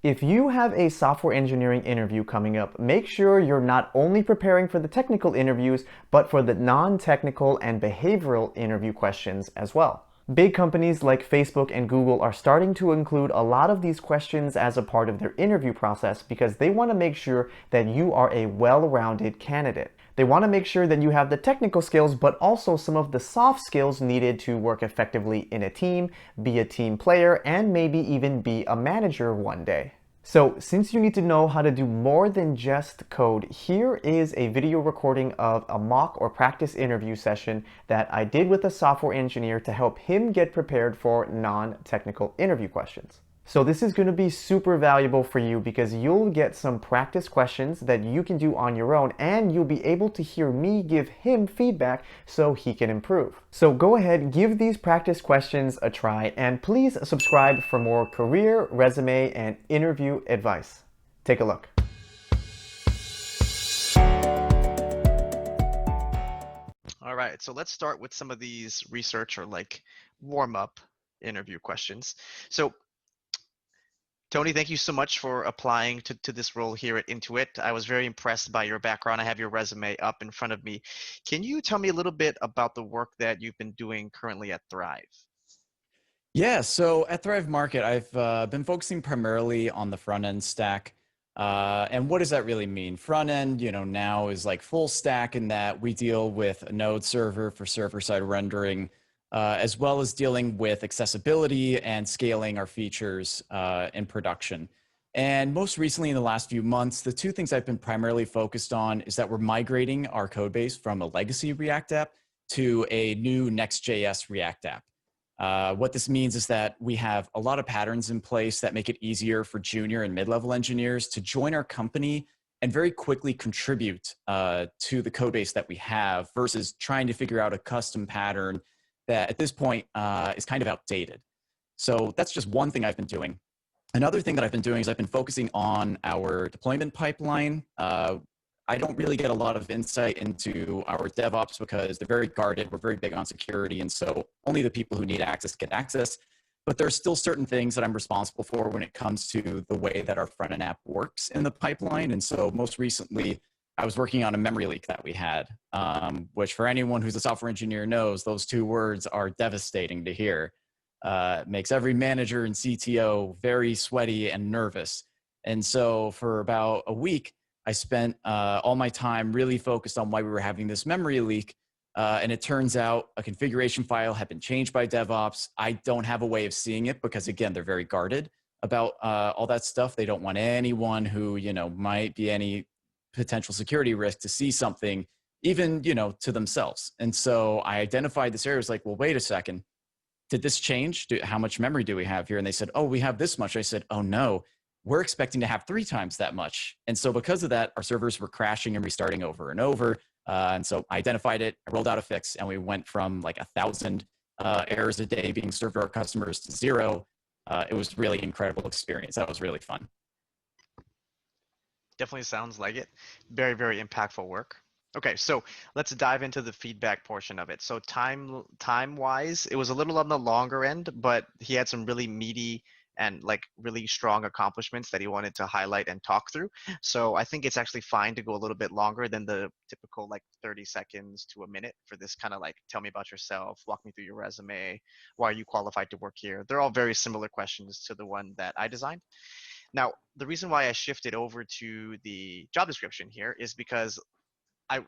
If you have a software engineering interview coming up, make sure you're not only preparing for the technical interviews, but for the non-technical and behavioral interview questions as well. Big companies like Facebook and Google are starting to include a lot of these questions as a part of their interview process because they want to make sure that you are a well-rounded candidate. They want to make sure that you have the technical skills, but also some of the soft skills needed to work effectively in a team, be a team player, and maybe even be a manager one day. So since you need to know how to do more than just code, here is a video recording of a mock or practice interview session that I did with a software engineer to help him get prepared for non-technical interview questions. So this is going to be super valuable for you because you'll get some practice questions that you can do on your own, and you'll be able to hear me give him feedback so he can improve. So go ahead, give these practice questions a try, and please subscribe for more career, resume, and interview advice. Take a look. All right, so let's start with some of these research or like warm-up interview questions. So Tony, thank you so much for applying to this role here at Intuit. I was very impressed by your background. I have your resume up in front of me. Can you tell me a little bit about the work that you've been doing currently at Thrive? Yeah, so at Thrive Market, I've been focusing primarily on the front end stack. And what does that really mean? Front end, now is like full stack in that we deal with a node server for server-side rendering, as well as dealing with accessibility and scaling our features in production. And most recently, in the last few months, the two things I've been primarily focused on is that we're migrating our code base from a legacy React app to a new Next.js React app. What this means is that we have a lot of patterns in place that make it easier for junior and mid-level engineers to join our company and very quickly contribute to the code base that we have versus trying to figure out a custom pattern that at this point is kind of outdated. So that's just one thing I've been doing. Another thing that I've been doing is I've been focusing on our deployment pipeline. I don't really get a lot of insight into our DevOps because they're very guarded. We're very big on security. And so only the people who need access get access. But there are still certain things that I'm responsible for when it comes to the way that our front end app works in the pipeline. And so most recently, I was working on a memory leak that we had, which for anyone who's a software engineer knows, those two words are devastating to hear. Makes every manager and CTO very sweaty and nervous. And so for about a week, I spent all my time really focused on why we were having this memory leak. And it turns out a configuration file had been changed by DevOps. I don't have a way of seeing it because, again, they're very guarded about all that stuff. They don't want anyone who, might be any potential security risk to see something, even, to themselves. And so I identified this area. I was like, well, wait a second. Did this change? How much memory do we have here? And they said, oh, we have this much. I said, oh, no. We're expecting to have 3 times that much. And so because of that, our servers were crashing and restarting over and over. And so I identified it, I rolled out a fix, and we went from like 1,000 errors a day being served to our customers to 0. It was really an incredible experience. That was really fun. Definitely sounds like it. Very, very impactful work. Okay, so let's dive into the feedback portion of it. So time-wise, it was a little on the longer end, but he had some really meaty and like really strong accomplishments that he wanted to highlight and talk through. So I think it's actually fine to go a little bit longer than the typical like 30 seconds to a minute for this kind of like, tell me about yourself, walk me through your resume, why are you qualified to work here? They're all very similar questions to the one that I designed. Now, the reason why I shifted over to the job description here is because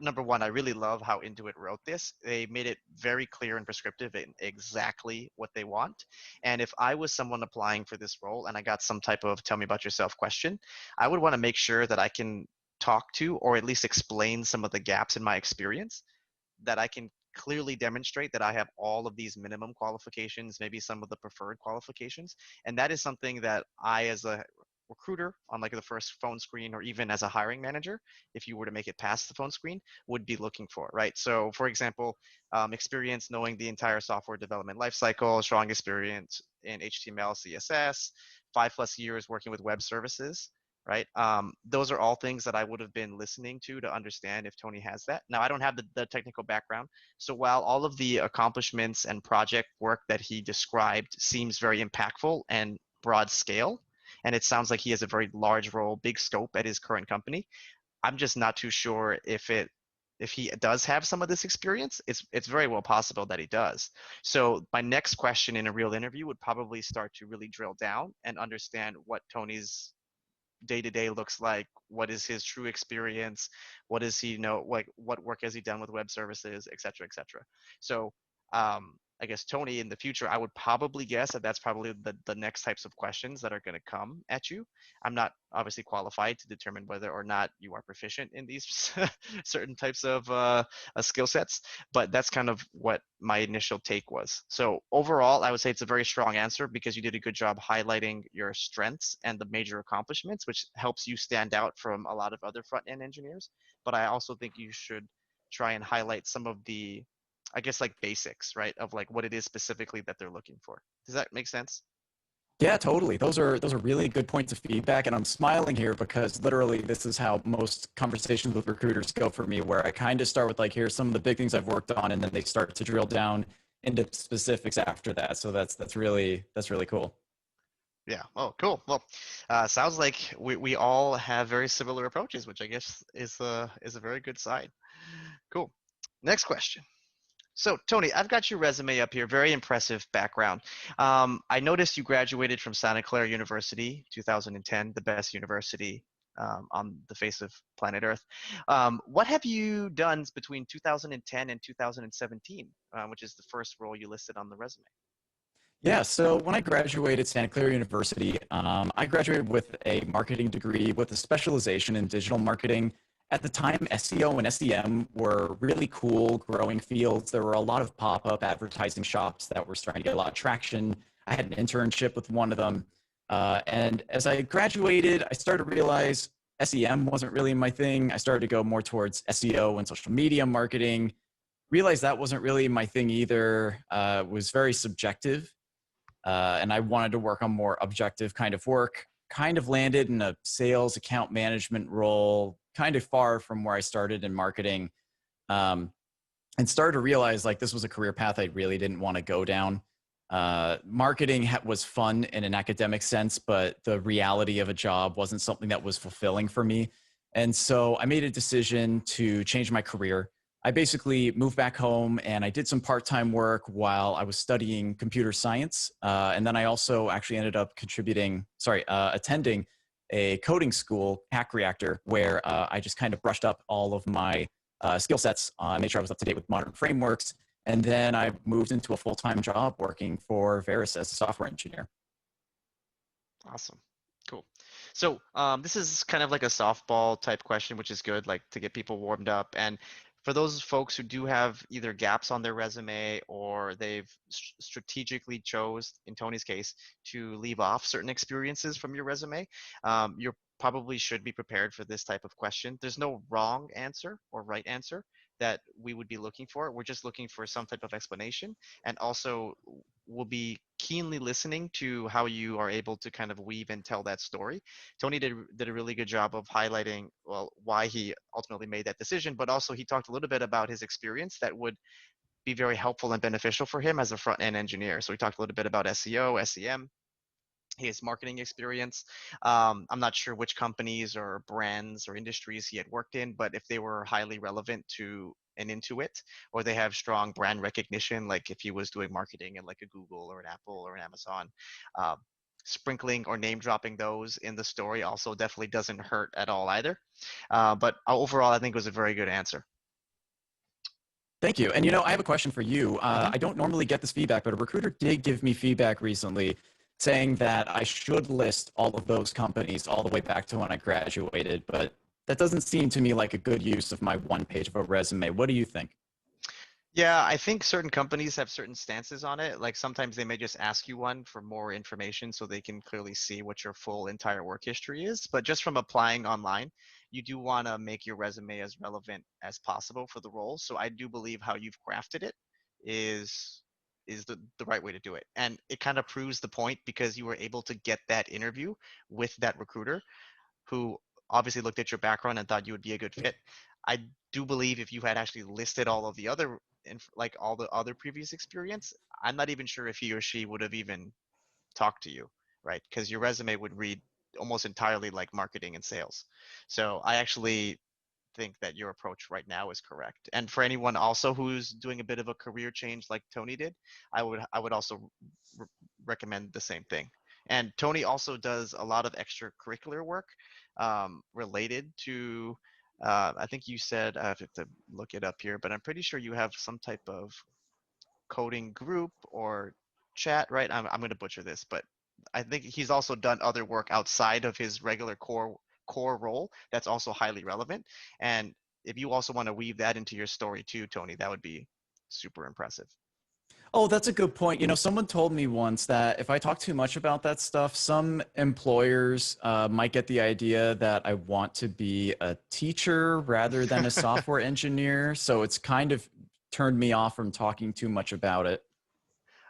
number one, I really love how Intuit wrote this. They made it very clear and prescriptive in exactly what they want. And if I was someone applying for this role and I got some type of tell me about yourself question, I would want to make sure that I can talk to or at least explain some of the gaps in my experience, that I can clearly demonstrate that I have all of these minimum qualifications, maybe some of the preferred qualifications. And that is something that I, as a recruiter on like the first phone screen, or even as a hiring manager, if you were to make it past the phone screen, would be looking for, right? So for example, experience knowing the entire software development lifecycle, strong experience in HTML, CSS, 5+ years working with web services, right? Those are all things that I would have been listening to understand if Tony has that. Now, I don't have the technical background. So while all of the accomplishments and project work that he described seems very impactful and broad scale, and it sounds like he has a very large role, big scope at his current company. I'm just not too sure if he does have some of this experience. It's very well possible that he does. So my next question in a real interview would probably start to really drill down and understand what Tony's day to day looks like. What is his true experience? What does he know? Like what work has he done with web services, et cetera, et cetera. So I guess Tony, in the future, I would probably guess that that's probably the next types of questions that are going to come at you. I'm not obviously qualified to determine whether or not you are proficient in these certain types of skill sets, but that's kind of what my initial take was. So overall, I would say it's a very strong answer because you did a good job highlighting your strengths and the major accomplishments, which helps you stand out from a lot of other front end engineers. But I also think you should try and highlight some of the, I guess, like basics, right, of like what it is specifically that they're looking for. Does that make sense? Yeah, totally. Those are really good points of feedback, and I'm smiling here because literally this is how most conversations with recruiters go for me, where I kind of start with like, here's some of the big things I've worked on, and then they start to drill down into specifics after that. So that's really cool. Yeah. Oh, cool. Well, sounds like we all have very similar approaches, which I guess is a very good sign. Cool. Next question. So, Tony, I've got your resume up here. Very impressive background. I noticed you graduated from Santa Clara University, 2010, the best university on the face of planet Earth. What have you done between 2010 and 2017, which is the first role you listed on the resume? Yeah, so when I graduated Santa Clara University, I graduated with a marketing degree with a specialization in digital marketing. At the time, SEO and SEM were really cool, growing fields. There were a lot of pop up advertising shops that were starting to get a lot of traction. I had an internship with one of them. And as I graduated, I started to realize SEM wasn't really my thing. I started to go more towards SEO and social media marketing. Realized that wasn't really my thing either. It was very subjective, and I wanted to work on more objective kind of work. Kind of landed in a sales account management role, kind of far from where I started in marketing, um, and started to realize like this was a career path I really didn't want to go down. Marketing was fun in an academic sense, but the reality of a job wasn't something that was fulfilling for me. And so I made a decision to change my career. I basically moved back home and I did some part-time work while I was studying computer science. And then I also actually ended up attending a coding school, Hack Reactor, where I just kind of brushed up all of my skill sets, made sure I was up to date with modern frameworks. And then I moved into a full-time job working for Veris as a software engineer. Awesome. Cool. So this is kind of like a softball type question, which is good, like to get people warmed up. And for those folks who do have either gaps on their resume or they've strategically chose, in Tony's case, to leave off certain experiences from your resume, you probably should be prepared for this type of question. There's no wrong answer or right answer that we would be looking for. We're just looking for some type of explanation, and also we'll be keenly listening to how you are able to kind of weave and tell that story. Tony did a really good job of highlighting, well, why he ultimately made that decision, but also he talked a little bit about his experience that would be very helpful and beneficial for him as a front end engineer. So we talked a little bit about SEO, SEM, his marketing experience. I'm not sure which companies or brands or industries he had worked in, but if they were highly relevant to and into it, or they have strong brand recognition, like if he was doing marketing in like a Google or an Apple or an Amazon, um, sprinkling or name dropping those in the story also definitely doesn't hurt at all either. But overall, I think it was a very good answer. Thank you. And I have a question for you. Mhm. I don't normally get this feedback, but a recruiter did give me feedback recently saying that I should list all of those companies all the way back to when I graduated, but that doesn't seem to me like a good use of my one page of a resume. What do you think? Yeah, I think certain companies have certain stances on it. Like sometimes they may just ask you one for more information so they can clearly see what your full entire work history is. But just from applying online, you do want to make your resume as relevant as possible for the role. So I do believe how you've crafted it is is the right way to do it. And it kind of proves the point because you were able to get that interview with that recruiter who obviously looked at your background and thought you would be a good fit. I do believe if you had actually listed all of the other, like all the other previous experience, I'm not even sure if he or she would have even talked to you, right? Because your resume would read almost entirely like marketing and sales. So I actually think that your approach right now is correct. And for anyone also who's doing a bit of a career change like Tony did, I would also recommend the same thing. And Tony also does a lot of extracurricular work related to. I think you said I have to look it up here, but I'm pretty sure you have some type of coding group or chat, right? I'm going to butcher this, but I think he's also done other work outside of his regular core role that's also highly relevant. And if you also want to weave that into your story too, Tony, that would be super impressive. Oh, that's a good point. You know, someone told me once that if I talk too much about that stuff, some employers might get the idea that I want to be a teacher rather than a software engineer. So it's kind of turned me off from talking too much about it.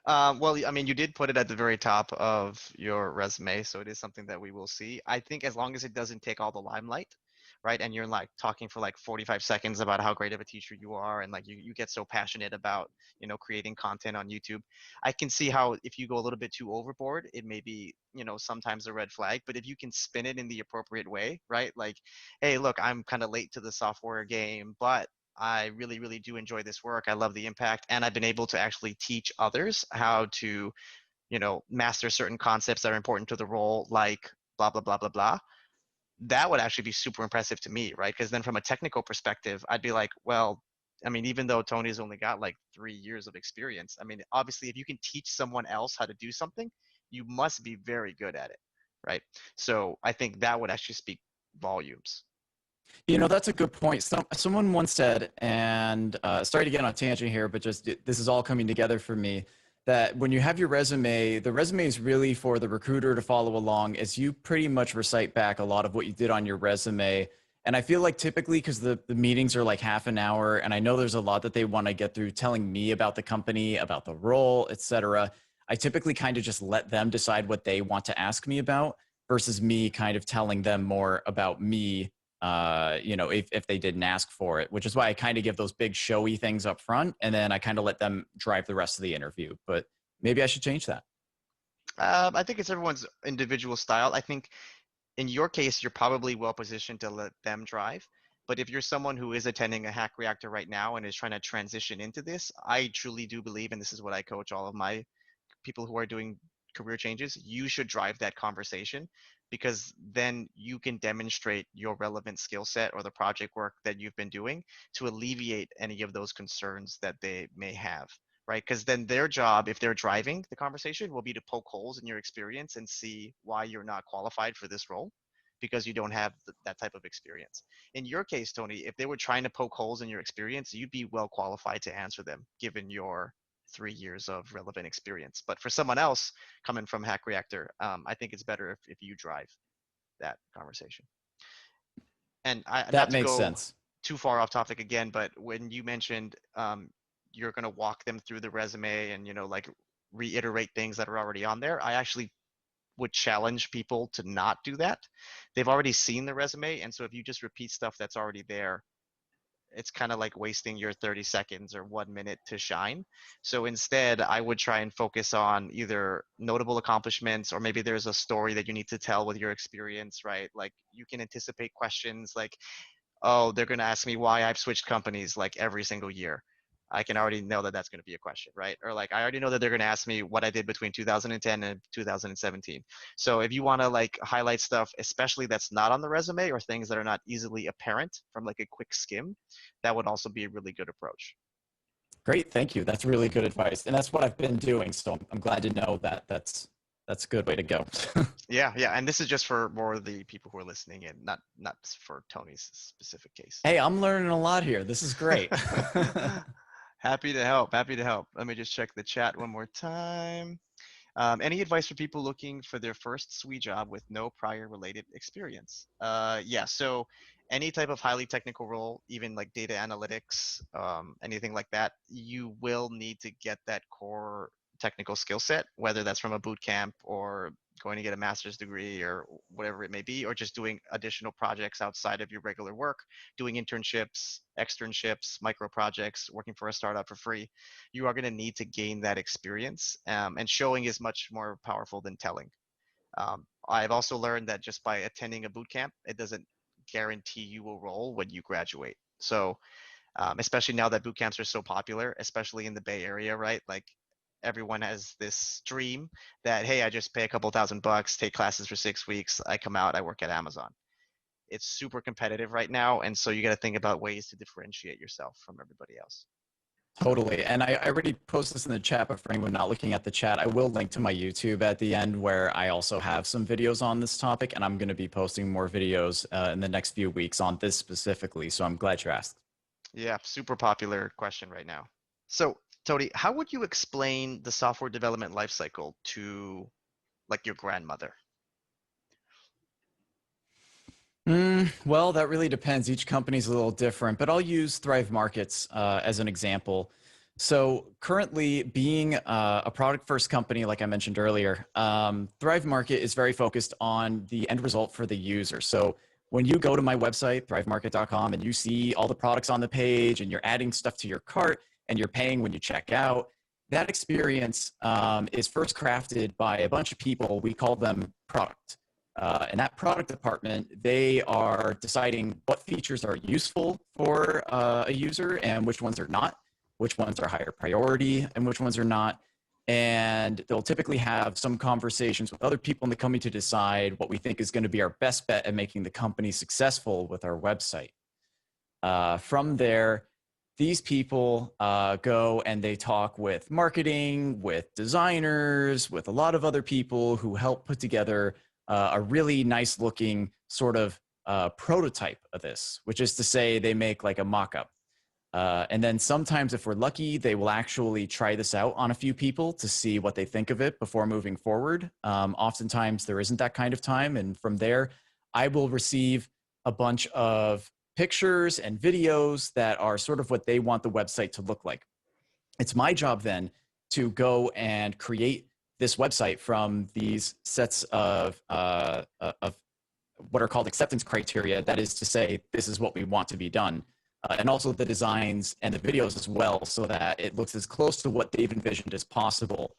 Well, I mean, you did put it at the very top of your resume, so it is something that we will see. I think as long as it doesn't take all the limelight, right? And you're like talking for like 45 seconds about how great of a teacher you are, and like you get so passionate about, creating content on YouTube. I can see how if you go a little bit too overboard, it may be, sometimes a red flag. But if you can spin it in the appropriate way, right? Like, hey, look, I'm kind of late to the software game, but I really, really do enjoy this work. I love the impact, and I've been able to actually teach others how to, master certain concepts that are important to the role, like blah blah blah blah blah. That would actually be super impressive to me, right? Because then from a technical perspective, I'd be like, well, I mean, even though Tony's only got like 3 years of experience, I mean, obviously, if you can teach someone else how to do something, you must be very good at it, right? So I think that would actually speak volumes. You know, that's a good point. Someone once said, and sorry to get on a tangent here, but just this is all coming together for me, that when you have your resume, the resume is really for the recruiter to follow along as you pretty much recite back a lot of what you did on your resume. And I feel like typically, because the meetings are like half an hour, and I know there's a lot that they want to get through telling me about the company, about the role, etc. I typically kind of just let them decide what they want to ask me about versus me kind of telling them more about me, if they didn't ask for it, which is why I kind of give those big showy things up front, and then I kind of let them drive the rest of the interview. But maybe I should change that. I think it's everyone's individual style. I think in your case, you're probably well positioned to let them drive. But if you're someone who is attending a hack reactor right now and is trying to transition into this, I truly do believe, and this is what I coach all of my people who are doing career changes, you should drive that conversation, because then you can demonstrate your relevant skill set or the project work that you've been doing to alleviate any of those concerns that they may have, right? Because then their job, if they're driving the conversation, will be to poke holes in your experience and see why you're not qualified for this role because you don't have that type of experience. In your case, Tony, if they were trying to poke holes in your experience, you'd be well qualified to answer them given your 3 years of relevant experience. But for someone else coming from Hack Reactor, I think it's better if you drive that conversation. And That not to makes go sense. too far off topic again, but when you mentioned you're going to walk them through the resume and, like reiterate things that are already on there, I actually would challenge people to not do that. They've already seen the resume. And so if you just repeat stuff that's already there, it's kind of like wasting your 30 seconds or 1 minute to shine. So instead, I would try and focus on either notable accomplishments, or maybe there's a story that you need to tell with your experience, right? Like you can anticipate questions like, oh, they're going to ask me why I've switched companies like every single year. I can already know that that's going to be a question, right? Or like, I already know that they're going to ask me what I did between 2010 and 2017. So if you want to like highlight stuff, especially that's not on the resume or things that are not easily apparent from like a quick skim, that would also be a really good approach. Great, thank you. That's really good advice, and that's what I've been doing. So I'm glad to know that that's a good way to go. Yeah, yeah, and this is just for more of the people who are listening in, not for Tony's specific case. Hey, I'm learning a lot here. This is great. Happy to help. Happy to help. Let me just check the chat one more time. Any advice for people looking for their first SWE job with no prior related experience? Yeah, so any type of highly technical role, even like data analytics, anything like that, you will need to get that core technical skill set, whether that's from a boot camp or going to get a master's degree or whatever it may be, or just doing additional projects outside of your regular work, doing internships, externships, micro projects, working for a startup for free. You are going to need to gain that experience, and showing is much more powerful than telling. I've also learned that just by attending a boot camp, it doesn't guarantee you a role when you graduate. So, especially now that boot camps are so popular, especially in the Bay Area, right? Like everyone has this dream that, hey, I just pay a couple $1,000, take classes for 6 weeks, I come out, I work at Amazon. It's super competitive right now, and so you got to think about ways to differentiate yourself from everybody else. Totally. And I already posted this in the chat, but for anyone not looking at the chat, I will link to my YouTube at the end where I also have some videos on this topic, and I'm going to be posting more videos in the next few weeks on this specifically. So I'm glad you asked. Yeah, super popular question right now. So, Tony, how would you explain the software development lifecycle to like your grandmother? Well, that really depends. Each company's a little different, but I'll use Thrive Markets as an example. So currently being a product first company, like I mentioned earlier, Thrive Market is very focused on the end result for the user. So when you go to my website, thrivemarket.com, and you see all the products on the page and you're adding stuff to your cart and you're paying when you check out, that experience is first crafted by a bunch of people. We call them product. And that product department, they are deciding what features are useful for a user and which ones are not, which ones are higher priority and which ones are not. And they'll typically have some conversations with other people in the company to decide what we think is going to be our best bet at making the company successful with our website. From there, these people go and they talk with marketing, with designers, with a lot of other people who help put together a really nice looking sort of prototype of this, which is to say they make like a mock-up. And then sometimes if we're lucky, they will actually try this out on a few people to see what they think of it before moving forward. Oftentimes there isn't that kind of time. And from there, I will receive a bunch of pictures and videos that are sort of what they want the website to look like. It's my job then to go and create this website from these sets of what are called acceptance criteria. That is to say, this is what we want to be done. And also the designs and the videos as well, so that it looks as close to what they've envisioned as possible.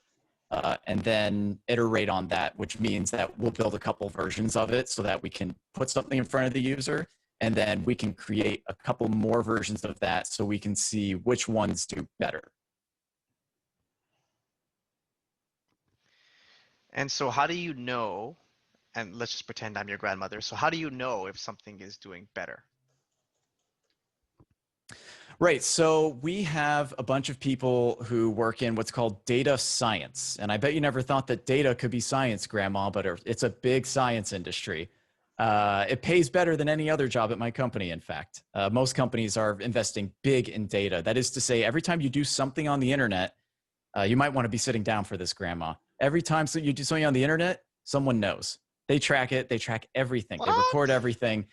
And then iterate on that, which means that we'll build a couple versions of it so that we can put something in front of the user. And then we can create a couple more versions of that so we can see which ones do better. And so how do you know, and let's just pretend I'm your grandmother, so how do you know if something is doing better? Right. So we have a bunch of people who work in what's called data science. And I bet you never thought that data could be science, Grandma, but it's a big science industry. It pays better than any other job at my company, in fact. Most companies are investing big in data. That is to say, every time you do something on the internet, you might want to be sitting down for this, Grandma. Every time you do something on the internet, someone knows. They track it. They track everything. What? They record everything.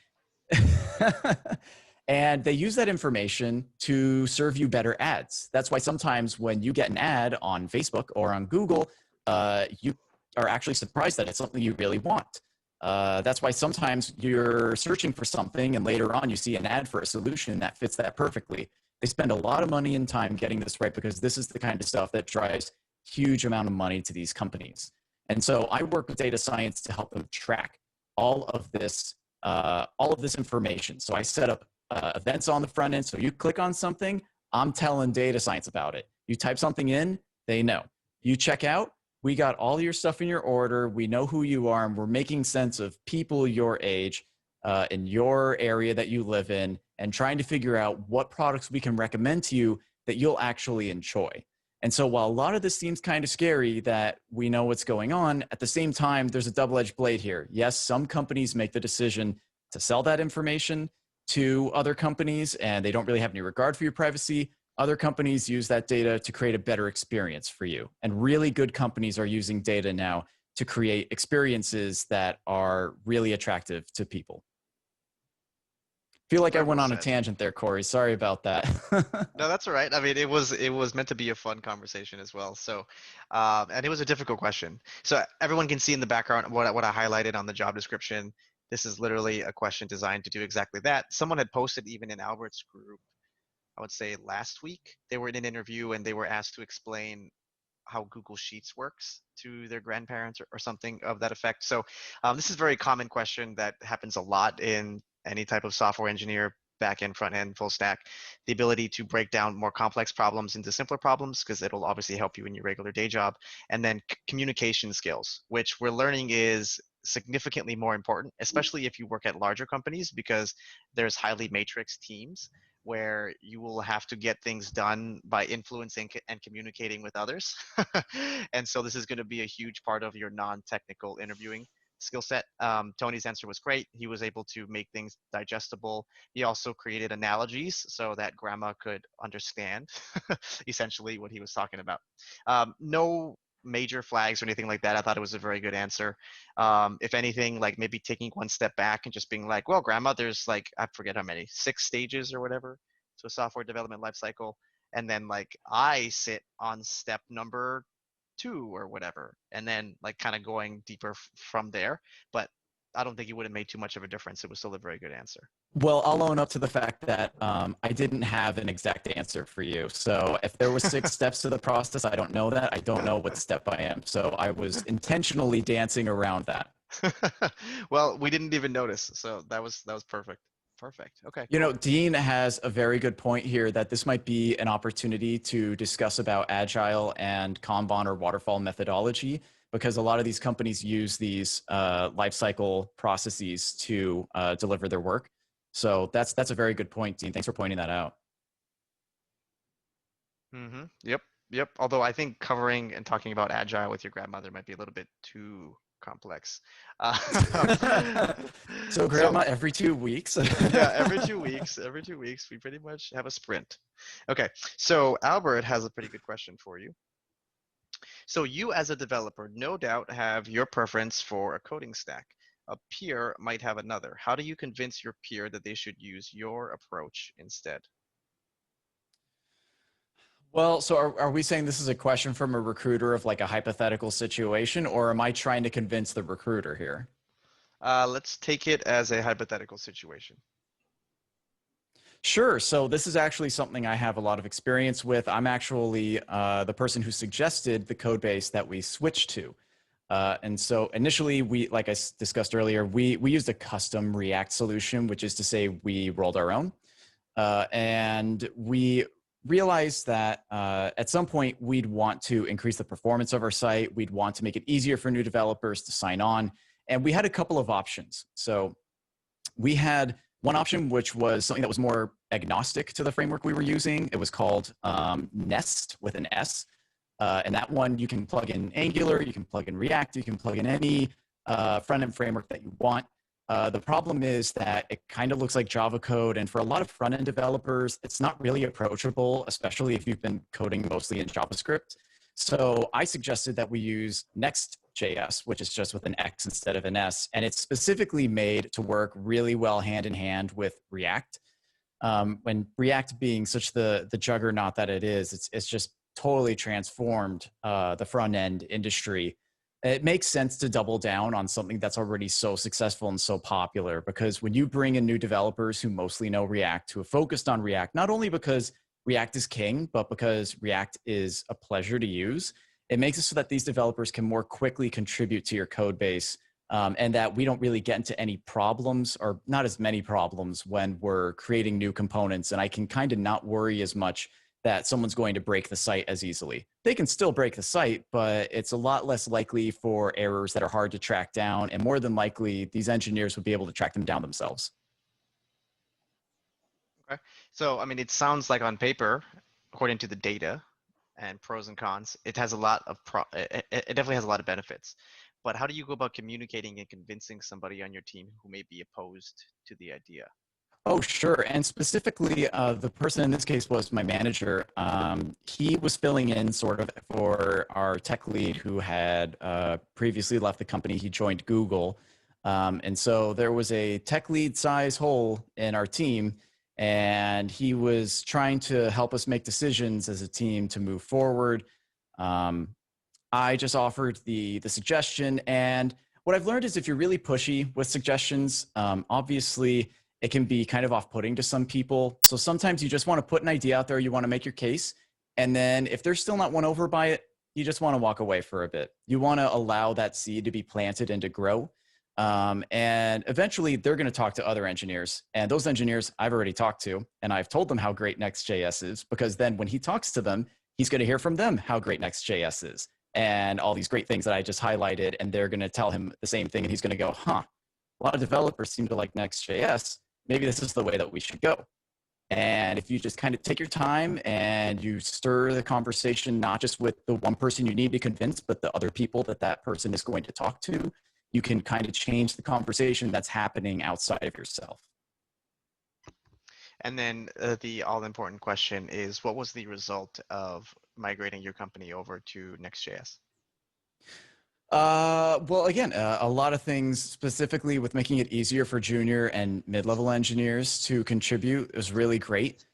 And they use that information to serve you better ads. That's why sometimes when you get an ad on Facebook or on Google, you are actually surprised that it's something you really want. That's why sometimes you're searching for something and later on you see an ad for a solution that fits that perfectly. They spend a lot of money and time getting this right because this is the kind of stuff that drives huge amount of money to these companies. And so I work with data science to help them track all of this information. So I set up events on the front end. So you click on something, I'm telling data science about it. You type something in, they know. You check out, we got all your stuff in your order. We know who you are, and we're making sense of people your age in your area that you live in and trying to figure out what products we can recommend to you that you'll actually enjoy. And so while a lot of this seems kind of scary that we know what's going on, at the same time, there's a double-edged blade here. Yes, some companies make the decision to sell that information to other companies, and they don't really have any regard for your privacy. Other companies use that data to create a better experience for you. And really good companies are using data now to create experiences that are really attractive to people. Feel like I went on a tangent there, Corey. Sorry about that. No, that's all right. I mean, it was meant to be a fun conversation as well. So, and it was a difficult question. So everyone can see in the background what I highlighted on the job description. This is literally a question designed to do exactly that. Someone had posted even in Albert's group, I would say last week, they were in an interview and they were asked to explain how Google Sheets works to their grandparents or something of that effect. So this is a very common question that happens a lot in any type of software engineer, back end, front end, full stack. The ability to break down more complex problems into simpler problems, because it'll obviously help you in your regular day job. And then communication skills, which we're learning is significantly more important, especially if you work at larger companies, because there's highly matrix teams where you will have to get things done by influencing and communicating with others. And so this is going to be a huge part of your non-technical interviewing skill set. Tony's answer was great. He was able to make things digestible. He also created analogies so that grandma could understand essentially what he was talking about. No major flags or anything like that. I thought it was a very good answer. If anything, like maybe taking one step back and just being like, well, grandma, there's like, I forget how many, 6 stages or whatever to a software development lifecycle. And then like I sit on step number 2 or whatever, and then like kind of going deeper from there. But I don't think it would have made too much of a difference. It was still a very good answer. Well, I'll own up to the fact that I didn't have an exact answer for you. So if there was 6 steps to the process, I don't know that. I don't know what step I am. So I was intentionally dancing around that. Well, we didn't even notice. So that was perfect. Perfect. Okay. You Cool. know, Dean has a very good point here that this might be an opportunity to discuss about agile and Kanban or waterfall methodology, because a lot of these companies use these lifecycle processes to deliver their work. So that's a very good point, Dean. Thanks for pointing that out. Mm-hmm. Yep. Although I think covering and talking about agile with your grandmother might be a little bit too complex. So grandma, every 2 weeks. Yeah, every 2 weeks. Every 2 weeks, we pretty much have a sprint. Okay, so Albert has a pretty good question for you. So you as a developer, no doubt have your preference for a coding stack. A peer might have another. How do you convince your peer that they should use your approach instead? Well, so are we saying this is a question from a recruiter of like a hypothetical situation, or am I trying to convince the recruiter here? Let's take it as a hypothetical situation. Sure. So this is actually something I have a lot of experience with. I'm actually the person who suggested the code base that we switched to. And so initially, like I discussed earlier, we used a custom React solution, which is to say we rolled our own. And we realized that at some point we'd want to increase the performance of our site. We'd want to make it easier for new developers to sign on. And we had a couple of options. So we had one option, which was something that was more agnostic to the framework we were using. It was called Nest with an S. And that one, you can plug in Angular, you can plug in React, you can plug in any front-end framework that you want. The problem is that it kind of looks like Java code, and for a lot of front-end developers, it's not really approachable, especially if you've been coding mostly in JavaScript. So I suggested that we use Next.js, which is just with an X instead of an S, and it's specifically made to work really well hand-in-hand with React. When React being such the juggernaut that it is, it's just totally transformed the front-end industry. It makes sense to double down on something that's already so successful and so popular, because when you bring in new developers who mostly know React, who have focused on React, not only because React is king, but because React is a pleasure to use, it makes it so that these developers can more quickly contribute to your code base, and that we don't really get into any problems, or not as many problems, when we're creating new components. And I can kind of not worry as much that someone's going to break the site as easily. They can still break the site, but it's a lot less likely for errors that are hard to track down, and more than likely, these engineers would be able to track them down themselves. Okay. So, I mean, it sounds like on paper, according to the data and pros and cons, it has a lot of it definitely has a lot of benefits. But how do you go about communicating and convincing somebody on your team who may be opposed to the idea? Oh, sure. And specifically, the person in this case was my manager. He was filling in sort of for our tech lead who had previously left the company. He joined Google. And so there was a tech lead size hole in our team, and he was trying to help us make decisions as a team to move forward. I just offered the suggestion. And what I've learned is if you're really pushy with suggestions, obviously, it can be kind of off-putting to some people. So sometimes you just want to put an idea out there, you want to make your case. And then if they're still not won over by it, you just want to walk away for a bit. You want to allow that seed to be planted and to grow. And eventually they're going to talk to other engineers. And those engineers I've already talked to, and I've told them how great Next.js is, because then when he talks to them, he's going to hear from them how great Next.js is and all these great things that I just highlighted. And they're going to tell him the same thing. And he's going to go, huh, a lot of developers seem to like Next.js. Maybe this is the way that we should go. And if you just kind of take your time and you stir the conversation, not just with the one person you need to convince, but the other people that that person is going to talk to, you can kind of change the conversation that's happening outside of yourself. And then the all-important question is, what was the result of migrating your company over to Next.js? Well, again, a lot of things specifically with making it easier for junior and mid-level engineers to contribute is really great.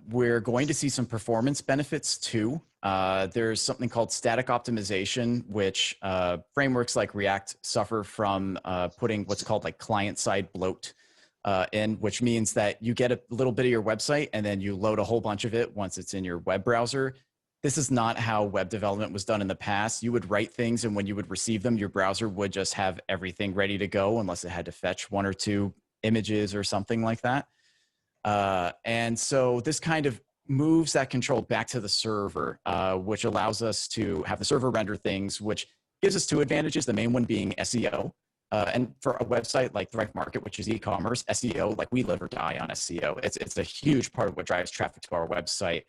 We're going to see some performance benefits too. There's something called static optimization, which frameworks like React suffer from putting what's called like client-side bloat in, which means that you get a little bit of your website and then you load a whole bunch of it once it's in your web browser. This is not how web development was done in the past. You would write things, and when you would receive them, your browser would just have everything ready to go unless it had to fetch one or two images or something like that. And so this kind of moves that control back to the server, which allows us to have the server render things, which gives us two advantages, the main one being SEO. And for a website like Thrive Market, which is e-commerce, SEO, like we live or die on SEO. It's a huge part of what drives traffic to our website.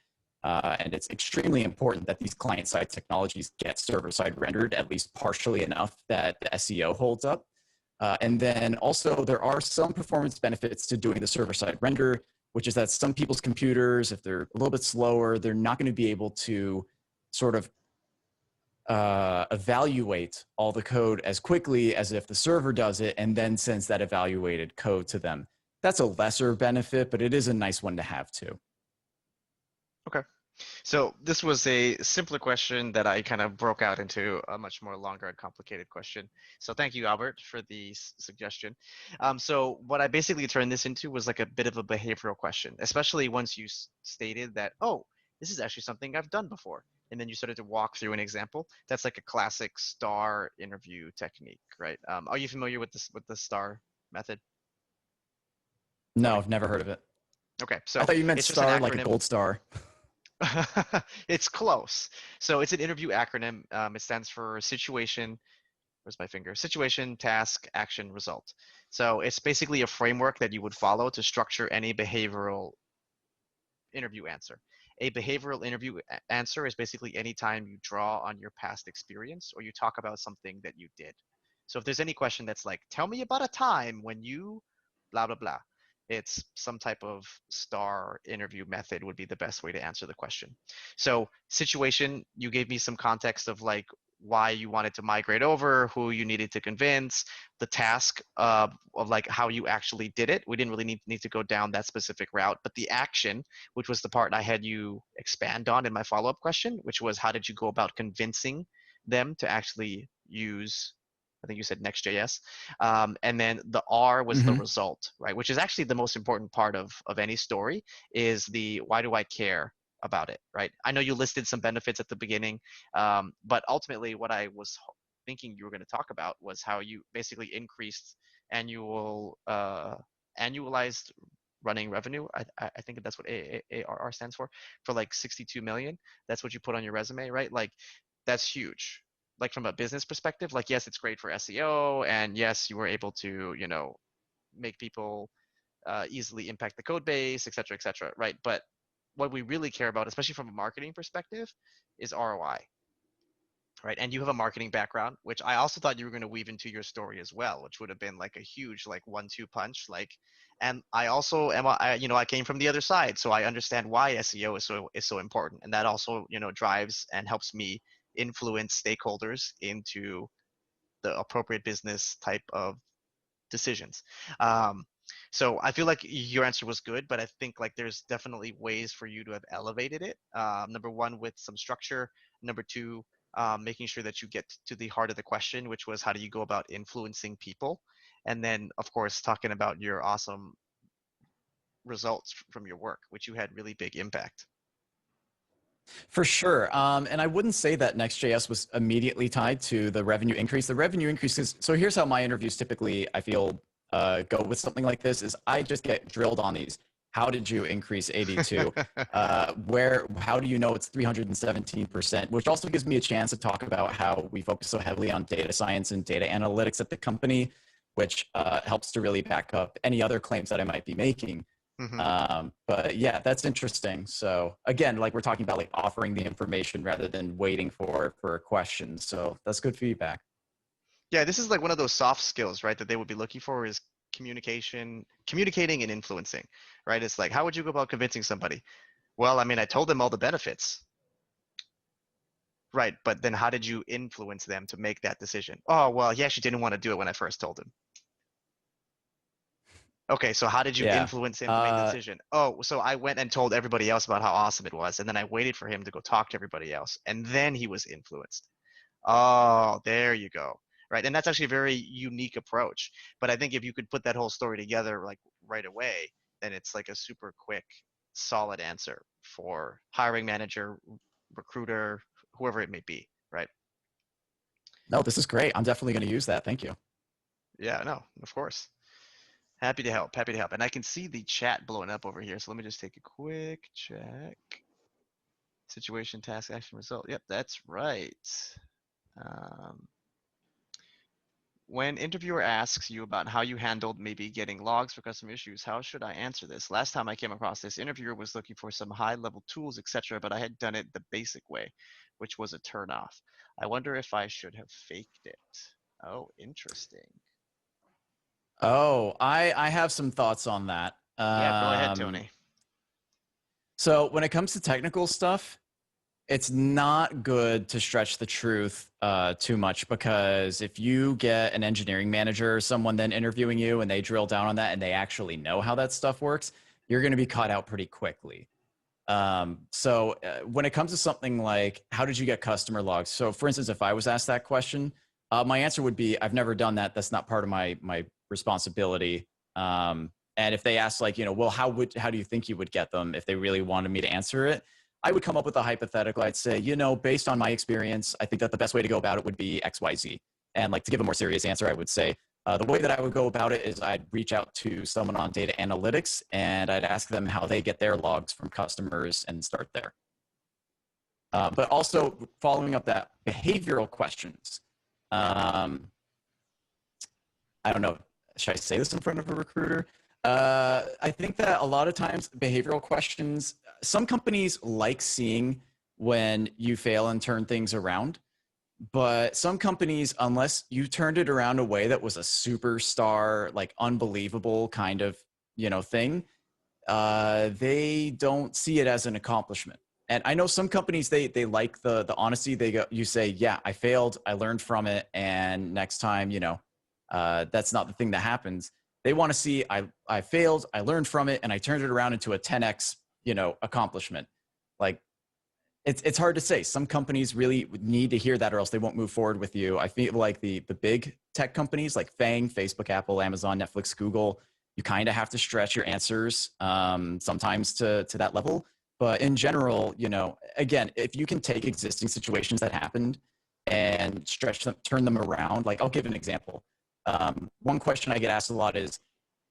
And it's extremely important that these client-side technologies get server-side rendered at least partially enough that the SEO holds up. And then also there are some performance benefits to doing the server-side render, which is that some people's computers, if they're a little bit slower, they're not going to be able to sort of evaluate all the code as quickly as if the server does it and then sends that evaluated code to them. That's a lesser benefit, but it is a nice one to have too. Okay. So this was a simpler question that I kind of broke out into a much more longer and complicated question. So thank you, Albert, for the suggestion. So what I basically turned this into was like a bit of a behavioral question, especially once you stated that, oh, this is actually something I've done before. And then you started to walk through an example. That's like a classic STAR interview technique, right? Are you familiar with this, with the STAR method? No, Okay. I've never heard of it. Okay. I So thought you meant it's just an star like a acronym. gold star. It's close. So it's an interview acronym. It stands for situation. Where's my finger? Situation, task, action, result. So it's basically a framework that you would follow to structure any behavioral interview answer. A behavioral interview answer is basically any time you draw on your past experience or you talk about something that you did. So if there's any question that's like, tell me about a time when you blah, blah, blah, it's some type of STAR interview method would be the best way to answer the question. So situation, you gave me some context of like why you wanted to migrate over, who you needed to convince, the task of like how you actually did it. We didn't really need to go down that specific route, but the action, which was the part I had you expand on in my follow-up question, which was how did you go about convincing them to actually use, I think you said Next.js. And then the R was the result, right? Which is actually the most important part of any story is the why do I care about it, right? I know you listed some benefits at the beginning, but ultimately what I was thinking you were going to talk about was how you basically increased annualized running revenue. I think that's what ARR stands for like 62 million. That's what you put on your resume, right? Like that's huge. Like from a business perspective, like yes, it's great for SEO, and yes, you were able to, you know, make people easily impact the code base, et cetera, right? But what we really care about, especially from a marketing perspective, is ROI, right? And you have a marketing background, which I also thought you were going to weave into your story as well, which would have been like a huge like 1-2 punch. Like, and I also am, you know, I came from the other side, so I understand why SEO is so important, and that also, you know, drives and helps me influence stakeholders into the appropriate business type of decisions. So I feel like your answer was good, but I think like there's definitely ways for you to have elevated it. Number one, with some structure. Number two, making sure that you get to the heart of the question, which was how do you go about influencing people? And then, of course, talking about your awesome results from your work, which you had really big impact. For sure. And I wouldn't say that Next.js was immediately tied to the revenue increase. The revenue increase is, so here's how my interviews typically, I feel, go with something like this is I just get drilled on these. How did you increase 82? How do you know it's 317%? Which also gives me a chance to talk about how we focus so heavily on data science and data analytics at the company, which helps to really back up any other claims that I might be making. But yeah, that's interesting. So again, like we're talking about like offering the information rather than waiting for a question. So that's good feedback. Yeah, this is like one of those soft skills, right, that they would be looking for is communicating and influencing, right? It's like, how would you go about convincing somebody? Well, I mean, I told them all the benefits. Right, but then how did you influence them to make that decision? Oh, well, he actually didn't want to do it when I first told him. Okay, so how did you Yeah. influence him to make the decision? Oh, so I went and told everybody else about how awesome it was, and then I waited for him to go talk to everybody else, and then he was influenced. Oh, there you go. Right, and that's actually a very unique approach. But I think if you could put that whole story together like right away, then it's like a super quick, solid answer for hiring manager, recruiter, whoever it may be, right? No, this is great. I'm definitely going to use that. Thank you. Yeah, no, of course. Happy to help. Happy to help. And I can see the chat blowing up over here. So let me just take a quick check. Situation, task, action, result. Yep, that's right. Um, when interviewer asks you about how you handled maybe getting logs for customer issues, how should I answer this? Last time I came across this, interviewer was looking for some high-level tools, etc., but I had done it the basic way, which was a turnoff. I wonder if I should have faked it. Oh, interesting. Oh, I have some thoughts on that. Yeah, go ahead, Tony. So when it comes to technical stuff, it's not good to stretch the truth too much, because if you get an engineering manager or someone then interviewing you and they drill down on that and they actually know how that stuff works, you're going to be caught out pretty quickly. So when it comes to something like how did you get customer logs? So for instance, if I was asked that question, my answer would be I've never done that. That's not part of my responsibility. And if they ask like, well, how do you think you would get them if they really wanted me to answer it? I would come up with a hypothetical. I'd say, based on my experience, I think that the best way to go about it would be XYZ. And like to give a more serious answer, I would say the way that I would go about it is I'd reach out to someone on data analytics and I'd ask them how they get their logs from customers and start there. But also following up that behavioral questions. I don't know. Should I say this in front of a recruiter? I think that a lot of times behavioral questions, some companies like seeing when you fail and turn things around, but some companies, unless you turned it around a way that was a superstar, like unbelievable kind of, thing, they don't see it as an accomplishment. And I know some companies, they like the honesty. You say, yeah, I failed, I learned from it, and next time, that's not the thing that happens. They want to see I failed, I learned from it, and I turned it around into a 10x, accomplishment. Like it's hard to say. Some companies really need to hear that or else they won't move forward with you. I feel like the big tech companies like FANG, Facebook, Apple, Amazon, Netflix, Google, you kind of have to stretch your answers sometimes to that level. But in general, again, if you can take existing situations that happened and stretch them, turn them around, like I'll give an example. One question I get asked a lot is,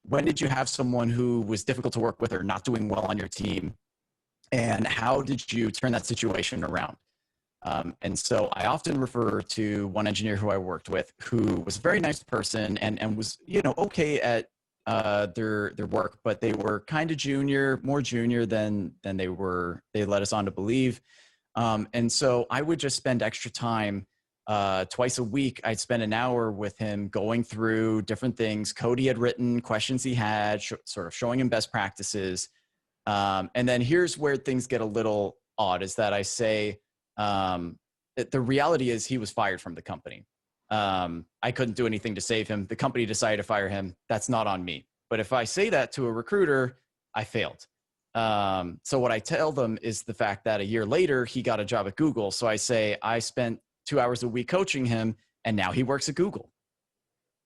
when did you have someone who was difficult to work with or not doing well on your team? And how did you turn that situation around? And so I often refer to one engineer who I worked with who was a very nice person and was, okay at their work, but they were kind of more junior than they led us on to believe. And so I would just spend extra time twice a week. I'd spend an hour with him going through different things, code he had written, questions he had, sort of showing him best practices. And then here's where things get a little odd, is that I say, the reality is he was fired from the company. I couldn't do anything to save him. The company decided to fire him. That's not on me. But if I say that to a recruiter, I failed. So what I tell them is the fact that a year later, he got a job at Google. So I say, I spent 2 hours a week coaching him, and now he works at Google.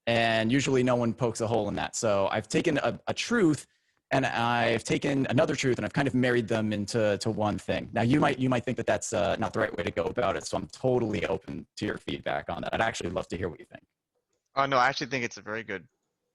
And usually no one pokes a hole in that. So I've taken a truth and I've taken another truth and I've kind of married them into one thing. Now, you might think that that's not the right way to go about it, so I'm totally open to your feedback on that. I'd actually love to hear what you think. Oh no, I actually think it's a very good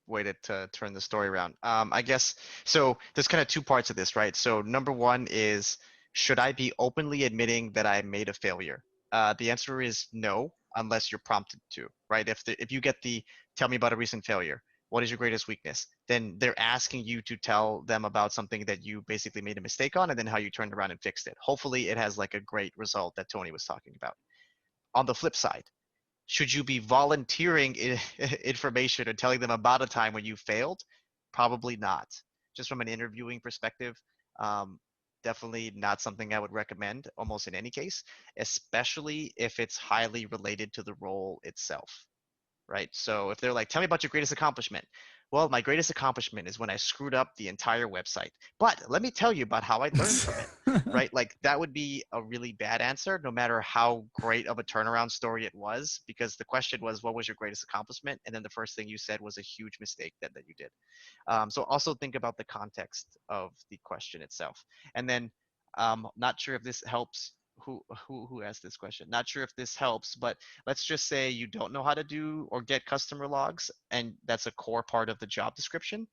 way to turn the story around. I guess so. There's kind of two parts of this, right? So number one is, should I be openly admitting that I made a failure? The answer is no, unless you're prompted to, right? If you get the tell me about a recent failure, what is your greatest weakness? Then they're asking you to tell them about something that you basically made a mistake on, and then how you turned around and fixed it. Hopefully, it has like a great result that Tony was talking about. On the flip side, should you be volunteering information or telling them about a time when you failed? Probably not. Just from an interviewing perspective, um, definitely not something I would recommend almost in any case, especially if it's highly related to the role itself, right? So if they're like, tell me about your greatest accomplishment. Well, my greatest accomplishment is when I screwed up the entire website. But let me tell you about how I learned from it, right? Like that would be a really bad answer, no matter how great of a turnaround story it was, because the question was, what was your greatest accomplishment? And then the first thing you said was a huge mistake that you did. So also think about the context of the question itself. And then not sure if this helps. Who asked this question? Not sure if this helps, but let's just say you don't know how to do or get customer logs, and that's a core part of the job description.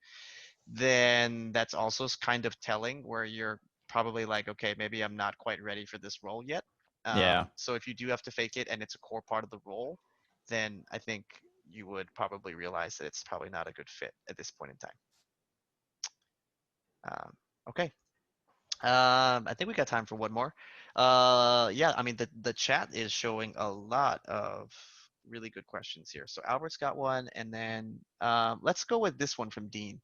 Then that's also kind of telling, where you're probably like, okay, maybe I'm not quite ready for this role yet. Yeah. So if you do have to fake it and it's a core part of the role, then I think you would probably realize that it's probably not a good fit at this point in time. Okay. I think we got time for one more. Yeah, I mean, the chat is showing a lot of really good questions here. So Albert's got one, and then let's go with this one from Dean.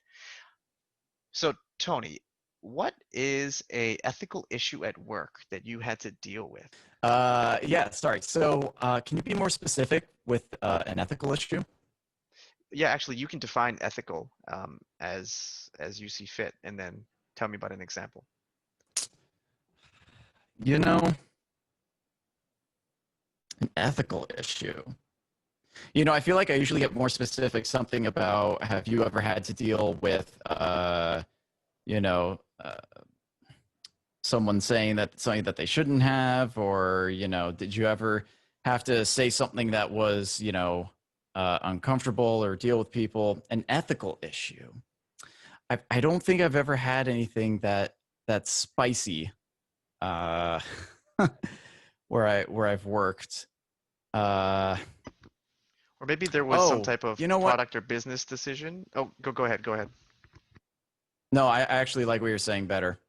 So Tony, what is a ethical issue at work that you had to deal with? Yeah, sorry. So can you be more specific with an ethical issue? Yeah, actually, you can define ethical as you see fit, and then tell me about an example. You know, an ethical issue. You know, I feel like I usually get more specific, something about, have you ever had to deal with, you know, someone saying that something that they shouldn't have, or, you know, did you ever have to say something that was, you know, uncomfortable, or deal with people? An ethical issue. I don't think I've ever had anything that's spicy where I've worked. Or maybe there was some type of You know what? product or business decision. Oh, go ahead. Go ahead. No, I actually like what you're saying better.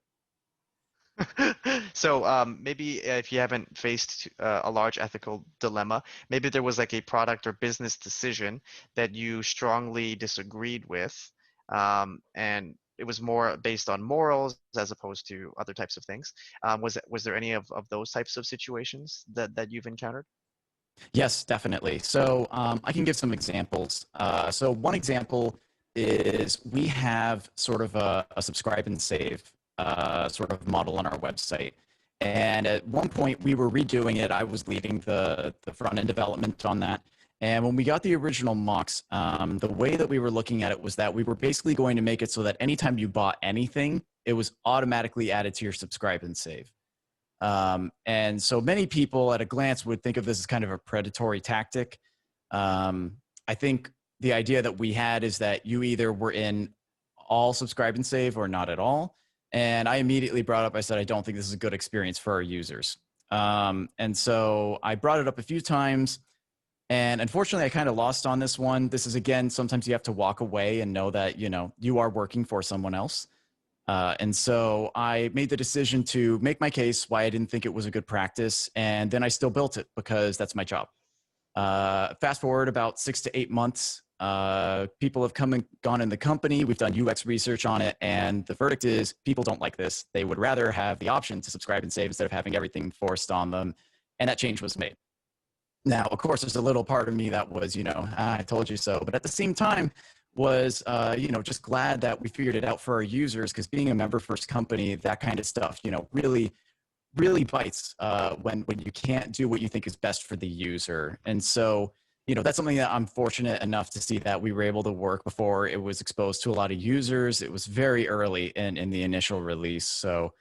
So maybe if you haven't faced a large ethical dilemma, maybe there was like a product or business decision that you strongly disagreed with, and it was more based on morals as opposed to other types of things. Was there any of those types of situations that you've encountered? Yes, definitely. So I can give some examples. So one example is we have sort of a subscribe and save sort of model on our website. And at one point we were redoing it. I was leading the front end development on that. And when we got the original mocks, the way that we were looking at it was that we were basically going to make it so that anytime you bought anything, it was automatically added to your subscribe and save. And so many people at a glance would think of this as kind of a predatory tactic. I think the idea that we had is that you either were in all subscribe and save or not at all. And I immediately brought up, I said, I don't think this is a good experience for our users. And so I brought it up a few times. And unfortunately, I kind of lost on this one. This is, again, sometimes you have to walk away and know that, you know, you are working for someone else. And so I made the decision to make my case why I didn't think it was a good practice. And then I still built it because that's my job. Fast forward about 6 to 8 months, people have come and gone in the company. We've done UX research on it. And the verdict is people don't like this. They would rather have the option to subscribe and save instead of having everything forced on them. And that change was made. Now, of course, there's a little part of me that was, you know, I told you so. But at the same time, was, you know, just glad that we figured it out for our users, because being a member first company, that kind of stuff, you know, really bites when you can't do what you think is best for the user. And so that's something that I'm fortunate enough to see that we were able to work before it was exposed to a lot of users. It was very early in the initial release. So,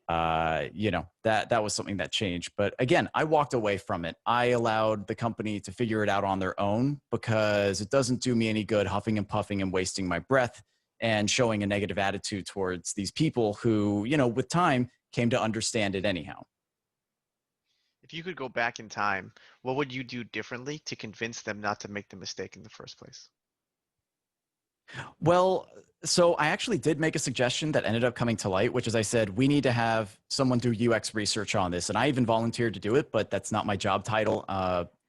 that was something that changed. But again, I walked away from it. I allowed the company to figure it out on their own because it doesn't do me any good huffing and puffing and wasting my breath and showing a negative attitude towards these people who, with time came to understand it anyhow. If you could go back in time, what would you do differently to convince them not to make the mistake in the first place? Well, so I actually did make a suggestion that ended up coming to light, which is I said, we need to have someone do UX research on this. And I even volunteered to do it, but that's not my job title.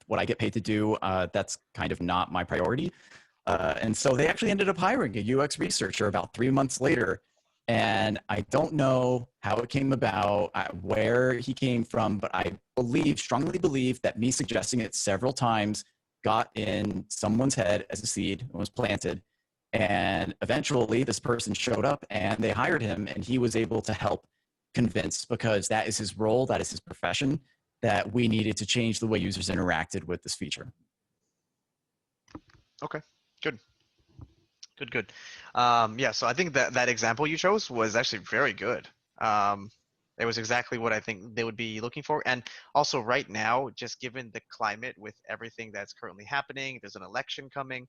What I get paid to do, that's kind of not my priority. And so they actually ended up hiring a UX researcher about 3 months later. And I don't know how it came about, where he came from, but I strongly believe that me suggesting it several times got in someone's head as a seed and was planted. And eventually this person showed up and they hired him, and he was able to help convince, because that is his role, that is his profession, that we needed to change the way users interacted with this feature. Okay, good. Good. Yeah, so I think that example you chose was actually very good. It was exactly what I think they would be looking for. And also right now, just given the climate with everything that's currently happening, there's an election coming,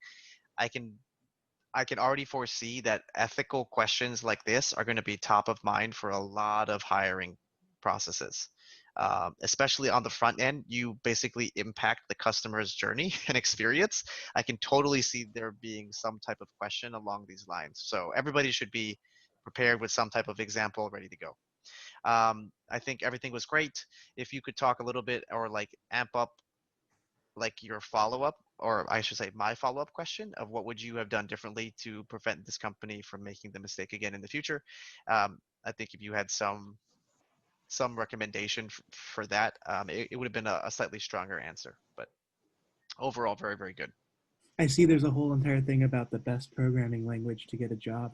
I can already foresee that ethical questions like this are going to be top of mind for a lot of hiring processes. Especially on the front end, you basically impact the customer's journey and experience. I can totally see there being some type of question along these lines. So everybody should be prepared with some type of example ready to go. I think everything was great. If you could talk a little bit or like amp up like your follow-up, or I should say my follow-up question of what would you have done differently to prevent this company from making the mistake again in the future. I think if you had some recommendation for that, it would have been a slightly stronger answer. But overall, very, very good. I see there's a whole entire thing about the best programming language to get a job.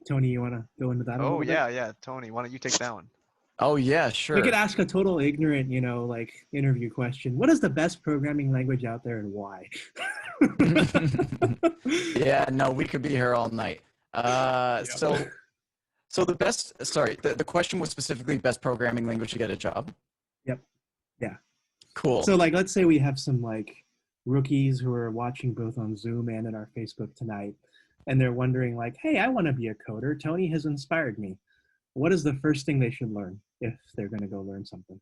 Tony, you want to go into that a little bit? Yeah. Tony, why don't you take that one? Oh, yeah, sure. We could ask a total ignorant, like interview question. What is the best programming language out there and why? Yeah, no, we could be here all night. So the best, sorry, the question was specifically best programming language to get a job. Yep. Yeah. Cool. So like, let's say we have some like rookies who are watching both on Zoom and in our Facebook tonight, and they're wondering like, hey, I want to be a coder. Tony has inspired me. What is the first thing they should learn if they're going to go learn something?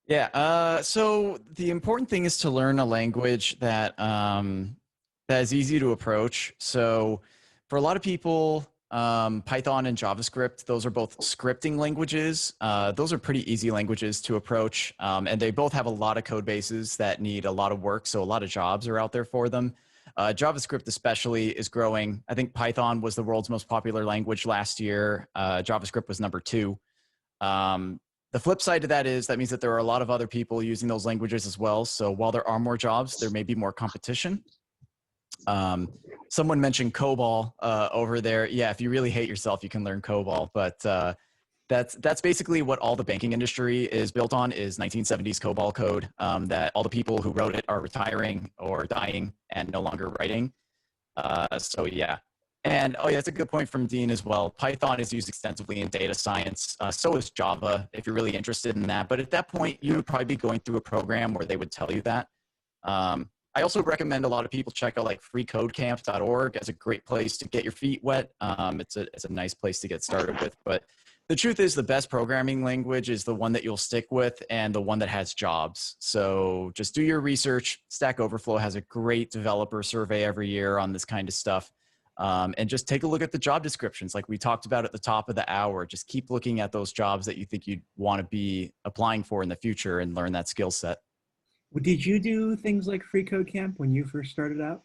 Yeah. So the important thing is to learn a language that that is easy to approach. So for a lot of people, Python and JavaScript, those are both scripting languages. Those are pretty easy languages to approach, and they both have a lot of code bases that need a lot of work. So a lot of jobs are out there for them. JavaScript especially is growing. I think Python was the world's most popular language last year. JavaScript was number 2. The flip side to that is that means that there are a lot of other people using those languages as well. So while there are more jobs, there may be more competition. Someone mentioned COBOL over there. Yeah, if you really hate yourself, you can learn COBOL. But that's basically what all the banking industry is built on, is 1970s COBOL code, that all the people who wrote it are retiring or dying and no longer writing. So yeah. And oh yeah, that's a good point from Dean as well. Python is used extensively in data science. So is Java, if you're really interested in that. But at that point, you would probably be going through a program where they would tell you that. I also recommend a lot of people check out like freecodecamp.org as a great place to get your feet wet. It's a nice place to get started with. But the truth is, the best programming language is the one that you'll stick with and the one that has jobs. So just do your research. Stack Overflow has a great developer survey every year on this kind of stuff. And just take a look at the job descriptions like we talked about at the top of the hour. Just keep looking at those jobs that you think you'd want to be applying for in the future and learn that skill set. Did you do things like Free Code Camp when you first started out?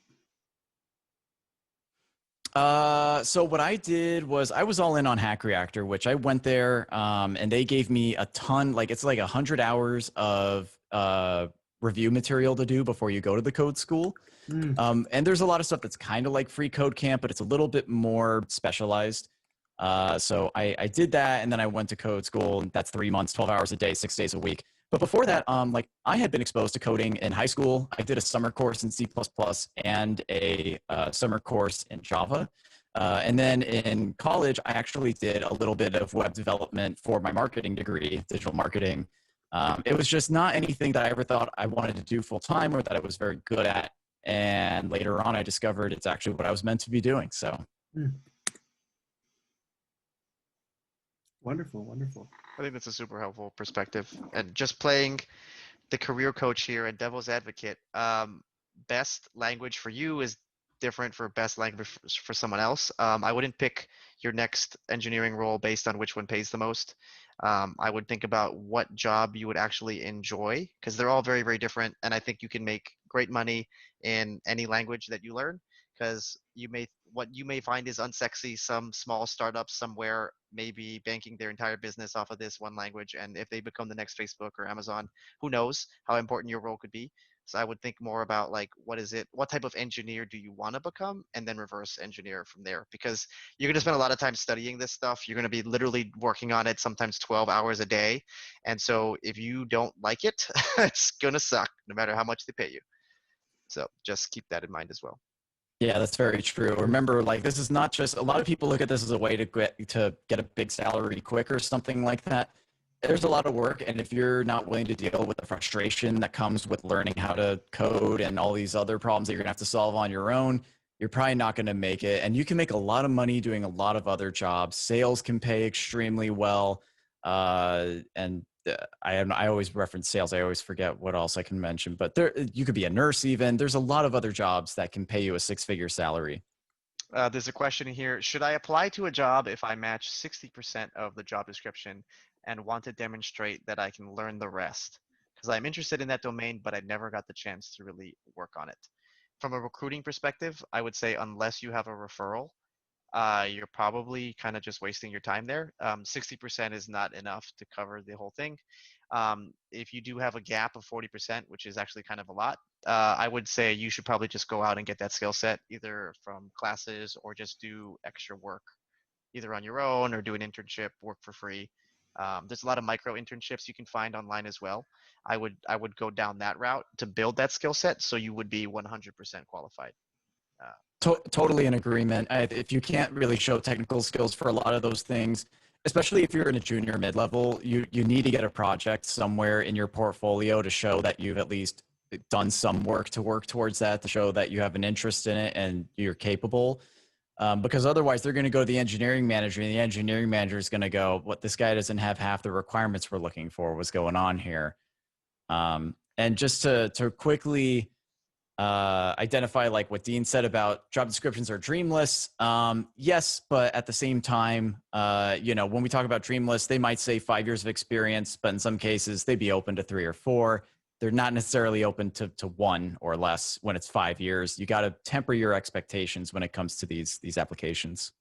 So what I did was I was all in on Hack Reactor, which I went there and they gave me a ton, like it's like 100 hours of review material to do before you go to the code school. And there's a lot of stuff that's kind of like Free Code Camp, but it's a little bit more specialized. So I did that, and then I went to code school, and that's 3 months, 12 hours a day, 6 days a week. But before that, like I had been exposed to coding in high school. I did a summer course in C++ and a summer course in Java. And then in college, I actually did a little bit of web development for my marketing degree, digital marketing. It was just not anything that I ever thought I wanted to do full time or that I was very good at. And later on, I discovered it's actually what I was meant to be doing. So. Wonderful, wonderful. I think that's a super helpful perspective. And just playing the career coach here and devil's advocate, best language for you is different for best language for someone else. I wouldn't pick your next engineering role based on which one pays the most. I would think about what job you would actually enjoy, because they're all very, very different. And I think you can make great money in any language that you learn, because what you may find is unsexy. Some small startup somewhere may be banking their entire business off of this one language, and if they become the next Facebook or Amazon, who knows how important your role could be. So I would think more about like, what type of engineer do you want to become, and then reverse engineer from there, because you're going to spend a lot of time studying this stuff. You're going to be literally working on it sometimes 12 hours a day, and so if you don't like it, it's going to suck no matter how much they pay you. So just keep that in mind as well. Yeah, that's very true. Remember, like, this is not just, a lot of people look at this as a way to get a big salary quick or something like that. There's a lot of work, and if you're not willing to deal with the frustration that comes with learning how to code and all these other problems that you're gonna have to solve on your own, you're probably not gonna make it. And you can make a lot of money doing a lot of other jobs. Sales can pay extremely well, and I always reference sales. I always forget what else I can mention, but you could be a nurse even. There's a lot of other jobs that can pay you a six-figure salary. There's a question here. Should I apply to a job if I match 60% of the job description and want to demonstrate that I can learn the rest? Because I'm interested in that domain, but I never got the chance to really work on it. From a recruiting perspective, I would say unless you have a referral, you're probably kind of just wasting your time there. 60% is not enough to cover the whole thing. If you do have a gap of 40%, which is actually kind of a lot, I would say you should probably just go out and get that skill set either from classes or just do extra work, either on your own or do an internship, work for free. There's a lot of micro internships you can find online as well. I would go down that route to build that skill set so you would be 100% qualified. Totally in agreement. If you can't really show technical skills for a lot of those things, especially if you're in a junior mid-level, you need to get a project somewhere in your portfolio to show that you've at least done some work to work towards that, to show that you have an interest in it and you're capable. Because otherwise they're going to go to the engineering manager, and the engineering manager is going to go, what, this guy doesn't have half the requirements we're looking for. What's going on here? And just to quickly identify like what Dean said about job descriptions are dream lists. Yes, but at the same time, when we talk about dream lists, they might say 5 years of experience, but in some cases they'd be open to 3 or 4. They're not necessarily open to 1 or less when it's 5 years. You got to temper your expectations when it comes to these applications.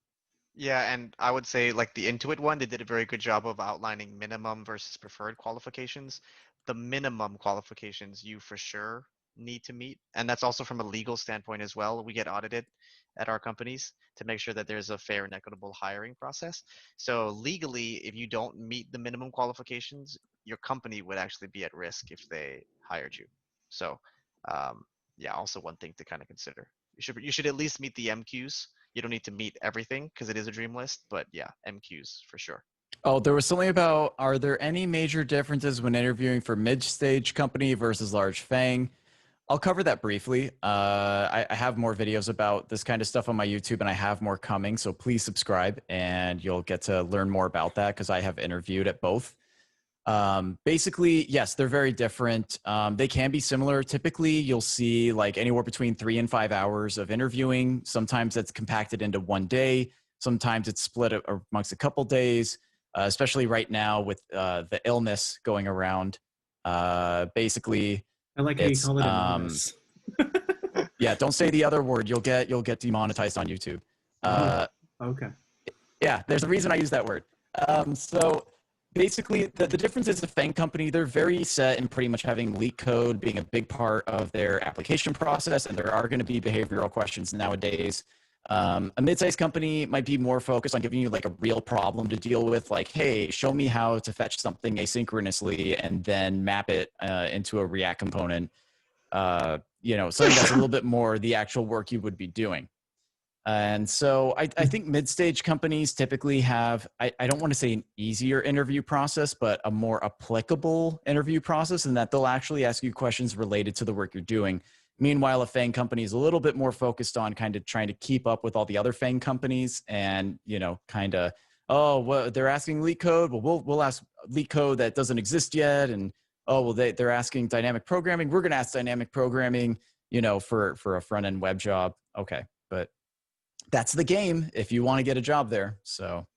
Yeah, and I would say like the Intuit one, they did a very good job of outlining minimum versus preferred qualifications. The minimum qualifications you for sure need to meet, and that's also from a legal standpoint as well. We get audited at our companies to make sure that there's a fair and equitable hiring process. So legally, if you don't meet the minimum qualifications, your company would actually be at risk if they hired you. So yeah, also one thing to kind of consider. You should at least meet the MQs. You don't need to meet everything because it is a dream list, but yeah, MQs for sure. Oh, there was something about, are there any major differences when interviewing for mid-stage company versus large FANG? I'll cover that briefly. I have more videos about this kind of stuff on my YouTube, and I have more coming, so please subscribe and you'll get to learn more about that because I have interviewed at both. Basically, yes, they're very different. They can be similar. Typically, you'll see like anywhere between 3 and 5 hours of interviewing. Sometimes it's compacted into one day. Sometimes it's split amongst a couple days, especially right now with the illness going around. Basically, I like how you call it an illness. Yeah, don't say the other word. You'll get demonetized on YouTube. Okay. Yeah, there's a reason I use that word. So basically, the difference is the FANG company, they're very set in pretty much having leak code being a big part of their application process, and there are going to be behavioral questions nowadays. A mid-sized company might be more focused on giving you like a real problem to deal with, like, hey, show me how to fetch something asynchronously and then map it into a React component. Something that's a little bit more the actual work you would be doing. And so I think mid-stage companies typically have, I don't want to say an easier interview process, but a more applicable interview process, in that they'll actually ask you questions related to the work you're doing. Meanwhile, a FANG company is a little bit more focused on kind of trying to keep up with all the other FANG companies and, kind of, oh, well, they're asking leak code. Well, we'll ask leak code that doesn't exist yet. And, oh, well, they're asking dynamic programming. We're going to ask dynamic programming, for a front-end web job. Okay. But that's the game if you want to get a job there. So